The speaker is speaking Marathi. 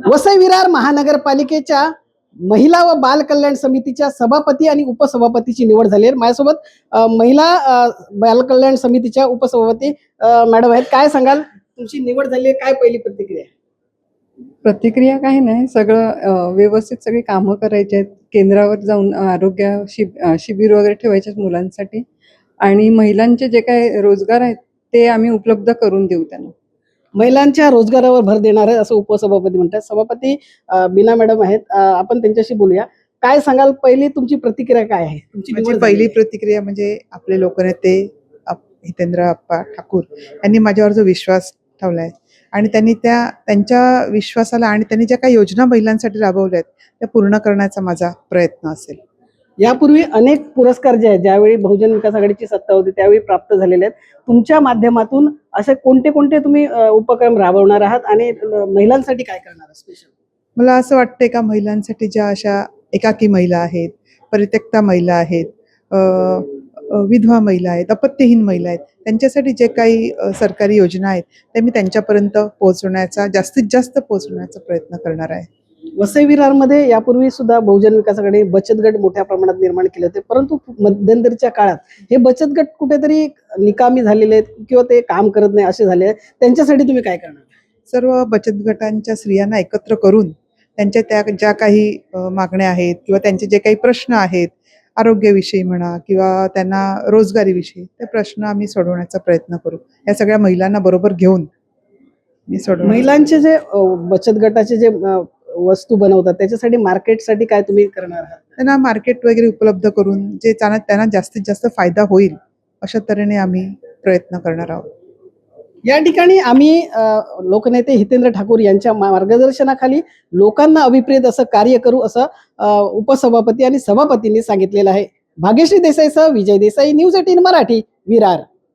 वसई विरार महानगरपालिकेच्या महिला व बाल कल्याण समितीच्या सभापती आणि उपसभापतीची निवड झाली आहे। माझ्यासोबत महिला बाल कल्याण समितीच्या उपसभापती मॅडम आहेत। काय सांगाल, तुमची निवड झाली आहे, काय पहिली प्रतिक्रिया? प्रतिक्रिया काही नाही, सगळं व्यवस्थित सगळी कामं करायची आहेत। केंद्रावर जाऊन आरोग्य शिबिर वगैरे ठेवायचे आहेत मुलांसाठी, आणि महिलांचे जे काही रोजगार आहेत ते आम्ही उपलब्ध करून देऊ त्यांना। महिलांच्या रोजगारावर भर देणार आहे असं उपसभापती म्हणतात। सभापती बीना मॅडम आहेत, आपण त्यांच्याशी बोलूया। काय सांगाल, पहिली तुमची प्रतिक्रिया काय आहे? तुमची म्हणजे पहिली प्रतिक्रिया म्हणजे आपले लोकनेते हितेंद्र अप्पा ठाकूर यांनी माझ्यावर जो विश्वास ठेवलाय आणि त्यांनी त्यांच्या विश्वासाला आणि त्यांनी ज्या काही योजना महिलांसाठी राबवल्या आहेत त्या पूर्ण करण्याचा माझा प्रयत्न असेल। यापूर्वी अनेक पुरस्कार जे आहेत, ज्यावेळी बहुजन विकास आघाडीची सत्ता होती त्यावेळी प्राप्त झालेले आहेत। तुमच्या माध्यमातून असे कोणते कोणते तुम्ही उपक्रम राबवणार आहात आणि महिलांसाठी काय करणार आहात स्पेशल? मला असं वाटतंय का महिलांसाठी ज्या अशा एकाकी महिला आहेत, परित्यक्ता महिला आहेत, विधवा महिला आहेत, अपत्यहीन महिला आहेत, त्यांच्यासाठी जे काही सरकारी योजना आहेत त्या मी त्यांच्यापर्यंत पोहोचवण्याचा, जास्तीत जास्त पोहोचवण्याचा प्रयत्न करणार आहे। वसई विरारमध्ये यापूर्वी सुद्धा बहुजन विकास आघाडी बचत गट मोठ्या प्रमाणात निर्माण केले होते, परंतु मध्यंतरीच्या काळात हे बचत गट कुठेतरी निकामी झालेले आहेत किंवा ते काम करत नाही असे झाले। त्यांच्यासाठी तुम्ही काय करणार? सर्व बचत गटांच्या स्त्रियांना एकत्र करून त्यांच्या त्या ज्या काही मागण्या आहेत किंवा त्यांचे जे काही प्रश्न आहेत, आरोग्याविषयी म्हणा किंवा त्यांना रोजगारीविषयी, ते प्रश्न आम्ही सोडवण्याचा प्रयत्न करू। या सगळ्या महिलांना बरोबर घेऊन मी सोडवणार। महिलांचे जे बचत गटाचे जे वस्तू बनवतात त्याच्यासाठी मार्केटसाठी काय तुम्ही करणार आहात? त्यांना मार्केट वगैरे उपलब्ध करून जे त्यांना जास्तीत जास्त फायदा होईल अशा तऱ्हेने आम्ही प्रयत्न करणार आहोत। या ठिकाणी आम्ही लोकनेते हितेंद्र ठाकूर यांच्या मार्गदर्शनाखाली लोकांना अभिप्रेत असं कार्य करू असं उपसभापती आणि सभापतींनी सांगितलेलं आहे। भाग्यश्री देसाईसह विजय देसाई, न्यूज 18 मराठी, विरार।